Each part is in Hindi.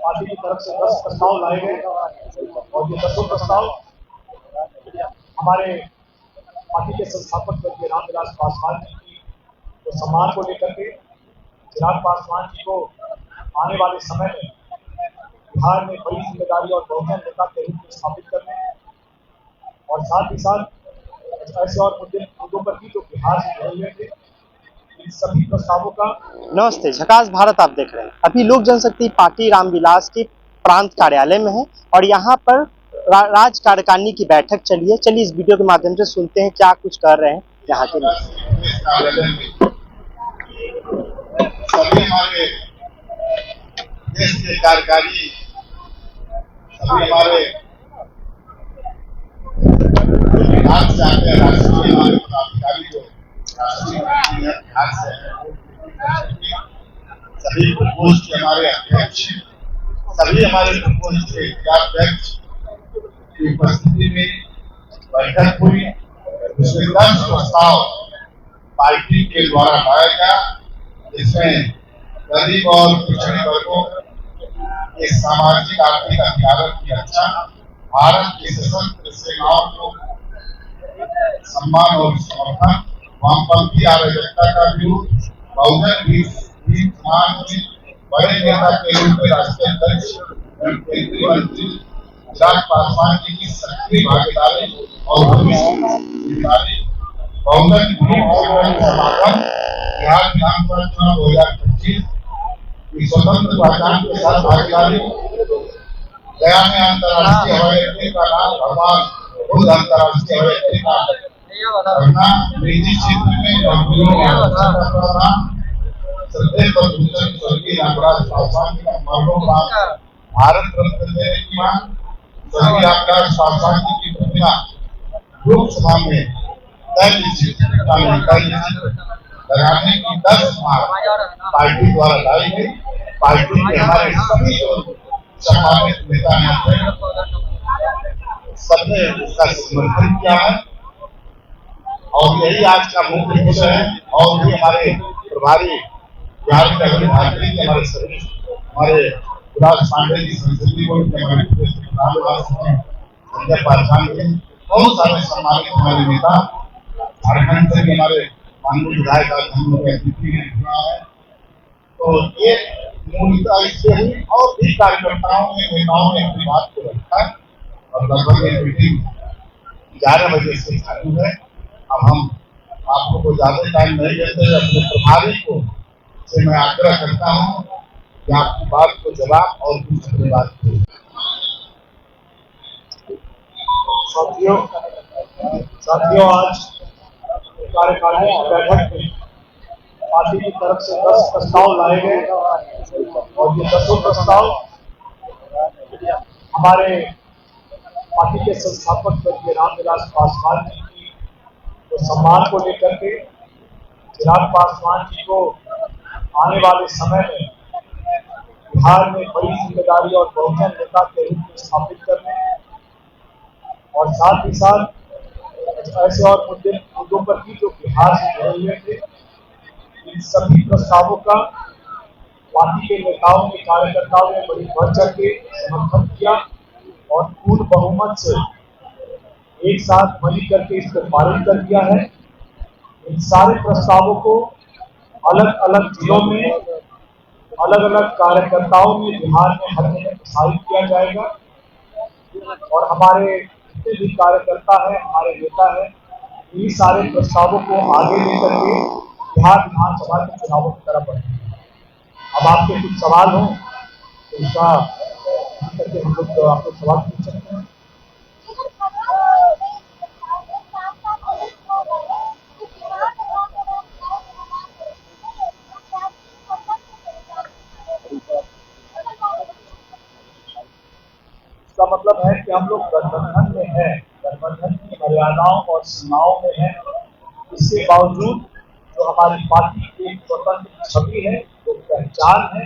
पार्टी की तरफ से 10 प्रस्ताव लाए गए और ये 10 प्रस्ताव हमारे पार्टी के संस्थापक स्वर्गीय रामविलास पासवान जी की तो सम्मान को लेकर के चिराग पासवान जी को आने वाले समय में बिहार में बड़ी जिम्मेदारी और बहुजन नेता के रूप में स्थापित करने और साथ ही साथ ऐसे और मुद्दों पर भी जो बिहार से जुड़े हुए थे इन सभी प्रस्तावों का। नमस्ते, झकास भारत आप देख रहे हैं। अभी लोक जनशक्ति पार्टी रामविलास के प्रांत कार्यालय में है और यहाँ पर राज्य कार्यकारिणी की बैठक चली है। चलिए इस वीडियो के माध्यम से सुनते हैं क्या कुछ कर रहे हैं यहाँ के लोग। सभी हमारे देश के कार्यकारी, सभी हमारे राज्य से आते हैं, राष्ट्रीय हमारे पदाधिकारी जो राष्ट्रीय बिहार से हैं, सभी प्रकोष्ठ के हमारे अध्यक्ष, सभी हमारे प्रकोष्ठ के जिलाध्यक्ष की उपस्थिति में बैठक हुई। उसमें 10 प्रस्ताव पार्टी के द्वारा लाया गया, जिसमें गरीब और पिछड़े वर्गों के सामाजिक आर्थिक अधिकारों की रक्षा, भारत की सशस्त्र सेनाओं को सम्मान और समर्थन, वामपंथी अराजकता का विरोध, बहुजन भी समाज में बड़े नेता के रूप में राष्ट्रीय अध्यक्ष एवं केंद्रीय मंत्री चिराग पासवान जी की सक्रिय भागीदारी और जिम्मेदारी, बहुजन समागम, बिहार विधानसभा चुनाव 2025 की स्वतंत्र पहचान के साथ भागीदारी, गया में अंतर्राष्ट्रीय हवाई अड्डे का नाम भगवान बुद्ध अंतर्राष्ट्रीय हवाई अड्डे का करना, निजी क्षेत्र में नौकरियों में आरक्षण का प्रावधान, श्रद्धेय पद्मभूषण स्वर्गीय रामविलास पासवान जी का मरणोपरांत भारत रत्न देने की मांग, स्वर्गीय रामविलास पासवान जी की प्रतिमा लोकसभा में लगाने की 10 मांग पार्टी द्वारा लाई गई। पार्टी के हमारे सभी सम्मानित नेता हैं, सबने इसका समर्थन किया है और यही आज का मुख्य विषय है। और भी हमारे प्रभारी बिहार में भारतीय के हमारे सभी हमारे विलास पांडे जी, संसदीय बोर्ड के हमारे संजय पासवान जी, बहुत सारे सम्मानित हमारे नेता, झारखंड से भी हमारे माननीय विधायक अतिथि हैं। तो ये मूलतः इससे हुई और भी कार्यकर्ताओं ने, नेताओं ने अपनी बात को रखा और लगभग ये मीटिंग 11 बजे से चालू है। अब हम आप लोग को ज्यादा टाइम नहीं देते, अपने प्रभारी को से मैं आग्रह करता हूँ कि आपकी बात को जवाब और कुछ अपनी बात को। साथियों आज कार्यकारिणी की बैठक में पार्टी की तरफ से 10 प्रस्ताव लाए गए और ये 10 प्रस्ताव हमारे पार्टी के संस्थापक स्वर्गीय रामविलास पासवान जी की तो सम्मान को लेकर के चिराग पासवान जी को आने वाले समय में बिहार में बड़ी जिम्मेदारी और बहुजन नेता के रूप में स्थापित करने और साथ ही साथ ऐसे और मुद्दों पर भी जो बिहार से जुड़े हुए थे इन सभी प्रस्तावों का पार्टी के नेताओं ने, कार्यकर्ताओं ने बड़ी बढ़ चढ़ के समर्थन किया और पूर्ण बहुमत से एक साथ मिल करके इसको पारित कर दिया है। इन सारे प्रस्तावों को अलग अलग जिलों में अलग अलग कार्यकर्ताओं में बिहार में हर जगह प्रसारित किया जाएगा और हमारे जितने भी कार्यकर्ता है, हमारे नेता है, इन्हीं सारे प्रस्तावों को आगे लेकर के बिहार विधानसभा के चुनावों की तरफ बढ़ेंगे। अब आपके कुछ सवाल हो तो उसका करके हम लोग आपको सवाल पूछ सकते हैं। इसका मतलब है कि हम लोग गठबंधन में है, गठबंधन की मर्यादाओं और सीमाओं में है। इसके बावजूद जो हमारी पार्टी की एक स्वतंत्र छवि है, जो पहचान है,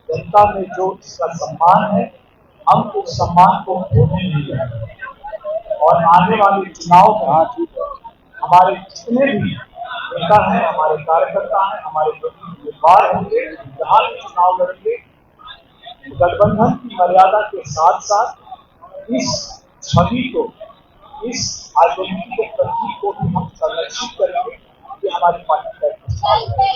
जनता में जो इसका सम्मान है, हम उस सम्मान को खोने नहीं देंगे और आने वाले चुनाव में हमारे जितने भी नेता हैं, हमारे कार्यकर्ता हैं, हमारे उम्मीदवार होंगे, जहां भी चुनाव लड़ेंगे, गठबंधन की मर्यादा के साथ साथ इस छवि को, इस आइडेंटिटी के प्रतीक को भी हम संरक्षित करेंगे। ये हमारी पार्टी का प्रस्ताव है।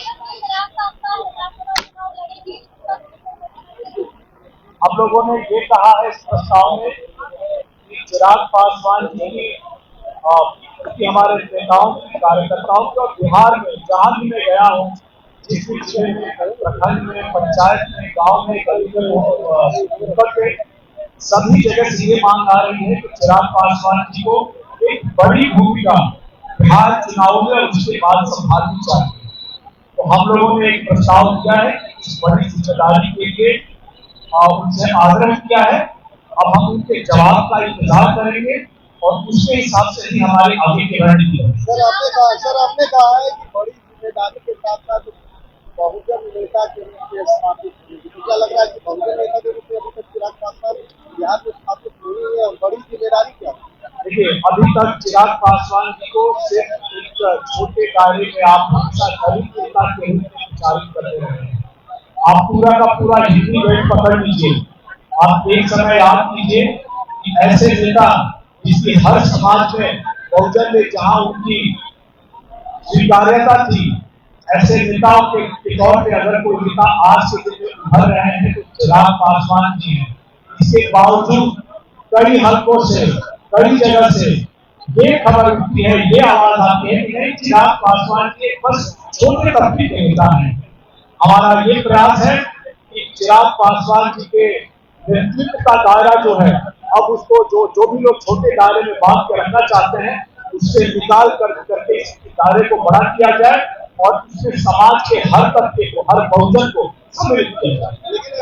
हम लोगों ने ये कहा है इस प्रस्ताव में कि चिराग पासवान जी की हमारे नेताओं की, कार्यकर्ताओं की, और बिहार में जहां भी मैं गया हूँ, जिस जिले में, प्रखंड में, पंचायत में, गांव में, गली में, ऊपर पे, सभी जगह से ये मांग आ रही है कि चिराग पासवान जी को एक बड़ी भूमिका बिहार चुनाव में और उसके बाद संभालनी चाहिए। तो हम लोगों ने एक प्रस्ताव दिया है इस बड़ी जिम्मेदारी के लिए और उनसे आग्रह किया है। अब हम उनके जवाब का इंतजार करेंगे और उसके हिसाब से ही हमारी आगे की रणनीति है। सर आपने कहा है कि बड़ी जिम्मेदारी के साथ साथ बहुजन नेता के रूप में स्थापित हुई। क्या लग रहा है कि बहुजन नेता के रूप में अभी तक चिराग पासवान बिहार में स्थापित हुई है और बड़ी जिम्मेदारी क्या है? देखिए, अभी तक चिराग पासवान जी को सिर्फ एक छोटे दायरे में आप हमेशा दलित नेता के रूप में प्रचारित कर रहे हैं। आप पूरा का पूरा हिंदी बेल्ट पकड़ लीजिए। आप एक समय याद कीजिए कि ऐसे नेता जिसकी हर समाज में बहुजन में जहां उनकी स्वीकार्यता थी, ऐसे नेताओं के तौर पे अगर कोई नेता आज के दिन में उभर रहे हैं तो चिराग पासवान जी हैं। इसके बावजूद कई हलकों से, कई जगह से ये खबर उठती है, ये आवाज आती है कि नहीं, चिराग पासवान जी बस छोटे तबके के नेता हैं। हमारा ये प्रयास है कि चिराग पासवान जी के नेतृत्व का दायरा जो है, अब उसको जो भी लोग छोटे दायरे में बांध के रखना चाहते हैं, उससे निकाल करके इस दायरे को बड़ा किया जाए और इसमें समाज के हर तबके को, हर बहुजन को सम्मिलित किया जाए। लेकिन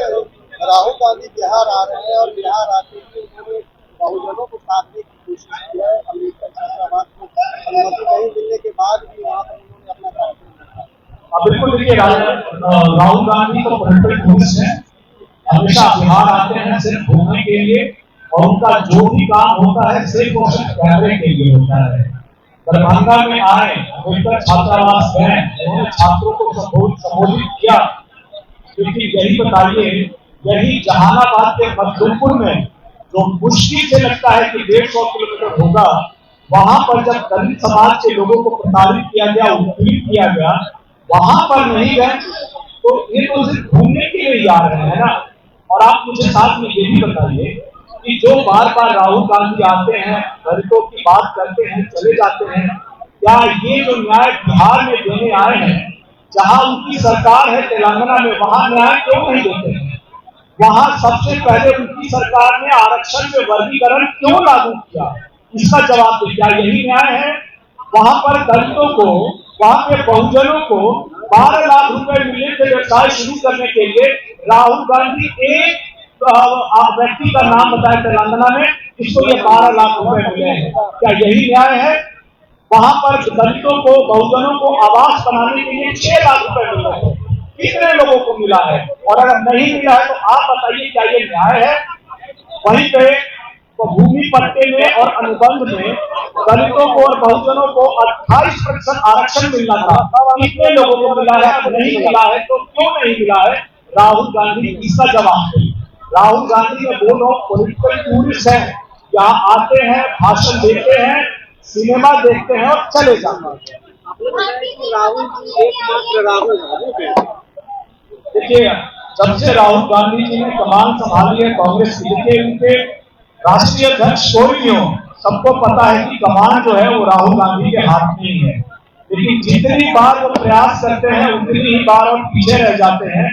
राहुल गांधी बिहार आ रहे हैं और बिहार आते ही उन्होंने बहुजनों को साधने की कोशिश की है। अम्बेडकर छात्रावास को अनुमति नहीं मिलने के बाद भी वहाँ पर उन्होंने अपना कार्यक्रम रखा। बिल्कुल, देखिए, राहुल गांधी तो पॉलिटिकल टूरिस्ट है, हमेशा बिहार आते हैं सिर्फ घूमने के लिए और उनका जो भी काम होता है सिर्फ और सिर्फ कैमरे के लिए होता है। दरभंगा में आए, अम्बेडकर छात्रावास गए, उन्होंने छात्रों को संबोधित किया, क्योंकि यही बताइए, यही जहानाबाद के मखदूमपुर में जो मुश्किल से लगता है कि 150 किलोमीटर होगा, वहां पर जब दलित समाज के लोगों को प्रताड़ित किया गया, उत्पीड़ित किया गया, वहां पर नहीं गए तो ये तो सिर्फ घूमने के लिए आ रहे हैं ना। और आप मुझे साथ में ये भी बताइए कि जो बार बार राहुल गांधी आते हैं, दलितों की बात करते हैं, चले जाते हैं, क्या ये जो न्याय बिहार में देने आए हैं, जहां उनकी सरकार है तेलंगाना में, वहां न्याय क्यों नहीं देते हैं? वहां सबसे पहले उनकी सरकार ने आरक्षण में वर्गीकरण क्यों लागू किया? इसका जवाब दे। क्या यही न्याय है? वहां पर दलितों को, वहां के बहुजनों को 12 लाख रुपए मिलने से व्यवसाय शुरू करने के लिए राहुल गांधी एक व्यक्ति का नाम बताए तेलंगाना में, इसको ये 12 लाख रुपए मिले हैं। क्या यही न्याय है? वहां पर दलितों को, बहुजनों को आवास बनाने के लिए 6 लाख रुपए मिल रहे हैं। कितने लोगों को मिला है? और अगर नहीं मिला है तो आप बताइए, क्या ये न्याय है? वहीं पे तो भूमि पट्टे में और अनुबंध में दलितों को और बहुजनों को 28% आरक्षण मिलना था। कितने लोगों को मिला है? नहीं मिला है तो क्यों नहीं मिला है? राहुल गांधी इसका जवाब दें। राहुल गांधी में वो लोग पॉलिटिकल टूरिस्ट हैं, यहाँ आते हैं, भाषण देते हैं, सिनेमा देखते हैं और चले जाते हैं। राहुल जी एकमात्र राहुल देखिए, जब से राहुल गांधी जी ने कमान संभाली है कांग्रेस की, देखिए उनके राष्ट्रीय अध्यक्ष कोई भी हो, सबको पता है कि कमान जो है वो राहुल गांधी के हाथ में ही है। लेकिन जितनी बार वो प्रयास करते हैं उतनी ही बार वो पीछे रह जाते हैं।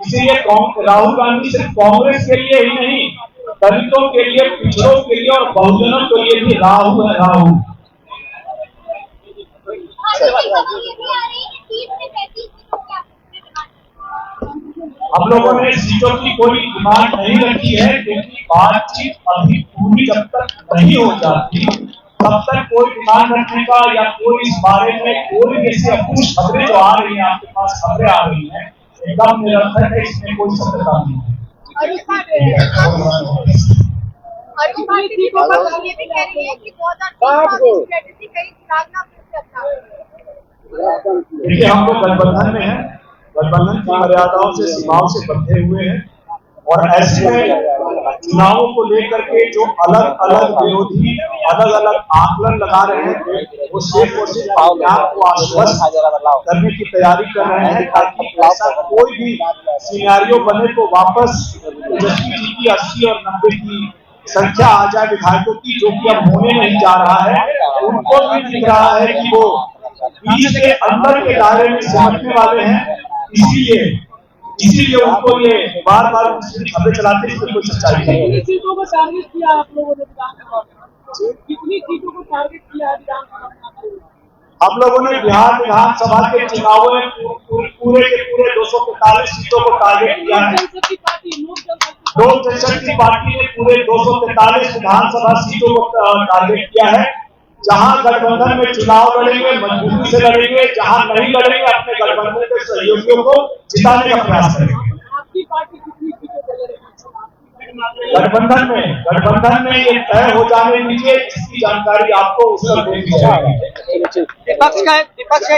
इसीलिए राहुल गांधी सिर्फ कांग्रेस के लिए ही नहीं, दलितों के लिए, पिछड़ों के लिए और बहुजनों के लिए भी राहुल है, राहुल। हम लोगों ने सीटों की कोई डिमांड नहीं रखी है, क्योंकि बातचीत अभी पूरी जब तक नहीं हो जाती तब तक कोई डिमांड रखने का या कोई इस बारे में कोई जैसी अपूर्ण खबरें जो आ रही हैं, आपके पास खबरें आ रही हैं, एकदम निरर्थक है, इसमें कोई सत्यता नहीं है। देखिए, हम लोग गठबंधन में हैं, गठबंधन की मर्यादाओं से, सीमाओं से बंधे हुए हैं और ऐसे में चुनावों को लेकर के जो अलग अलग विरोधी अलग अलग आकलन लगा रहे हैं वो सिर्फ और सिर्फ अपने आप को आश्वस्त करने की तैयारी कर रहे हैं ताकि ऐसा कोई भी सिनेरियो बने तो वापस तेजस्वी जी की 80 और 90 की संख्या आ जाए विधायकों की, जो कि अब होने नहीं जा रहा है। उनको भी दिख रहा है कि वो 20 के अंदर के दायरे में सिमटने वाले हैं, इसीलिए उनको ये बार बार खबरें चलाते हैं, इसमें कोई सच्चाई नहीं है। कितनी सीटों को टारगेट किया आप लोगों ने विधानसभा में? कितनी सीटों को टारगेट किया है विधानसभा में? हम लोगों ने बिहार विधानसभा के चुनावों में पूरे के पूरे 243 सीटों को टारगेट किया है। लोक जनशक्ति पार्टी ने पूरे 243 विधानसभा सीटों को टारगेट किया है। जहां गठबंधन में चुनाव लड़ेंगे मजबूती से लड़ेंगे, जहां नहीं लड़ेंगे अपने गठबंधन के सहयोगियों को जिताने का प्रयास करेंगे। आपकी पार्टी कितनी सीटों पे लड़ेगी? गठबंधन में ये तय हो जाने दीजिए, इसकी जानकारी आपको उस पर दे दी जाएगी। विपक्ष का एक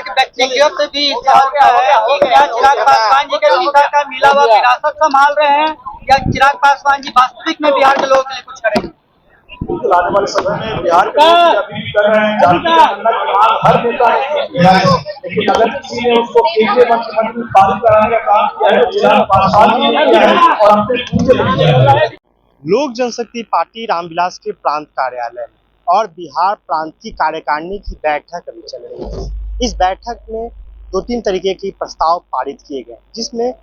व्यक्तिगत से भी सवाल क्या है कि क्या चिराग पासवान जी के पिता का मिला हुआ विरासत संभाल रहे हैं या चिराग पासवान जी वास्तविक में बिहार के लोगों के लिए कुछ करेंगे? बिल्कुल आने वाले समय में बिहार के लोग अभी भी कर रहे हैं, जाति जनगणना की मांग हर नेता ने किया है, लेकिन अगर किसी ने उसको केंद्रीय मंत्रिमंडल में पारित कराने का काम किया है तो चिराग पासवान जी ने किया है और अपने पूरे किया है। लोक जनशक्ति पार्टी रामविलास के प्रांत कार्यालय में और बिहार प्रांत की कार्यकारिणी की बैठक अभी चल रही है। इस बैठक में 2-3 तरीके की प्रस्ताव पारित किए गए, जिसमें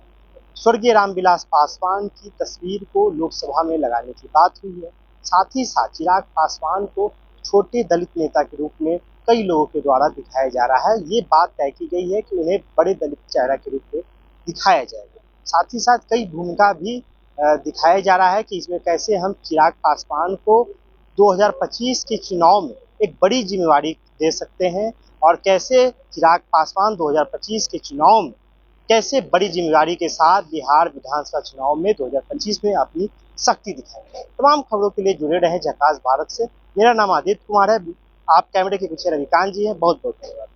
स्वर्गीय रामविलास पासवान की तस्वीर को लोकसभा में लगाने की बात हुई है। साथ ही साथ चिराग पासवान को छोटे दलित नेता के रूप में कई लोगों के द्वारा दिखाया जा रहा है। ये बात तय की गई है कि उन्हें बड़े दलित चेहरा के रूप में दिखाया जाएगा। साथ ही साथ कई भूमिका भी दिखाया जा रहा है कि इसमें कैसे हम चिराग पासवान को 2025 के चुनाव में एक बड़ी जिम्मेवारी दे सकते हैं और कैसे चिराग पासवान 2025 के चुनाव में कैसे बड़ी जिम्मेदारी के साथ बिहार विधानसभा चुनाव में 2025 में अपनी शक्ति दिखाएंगे। तमाम खबरों के लिए जुड़े रहे झकास भारत से। मेरा नाम आदित्य कुमार है। आप कैमरे के पीछे रविकांत जी हैं। बहुत बहुत धन्यवाद।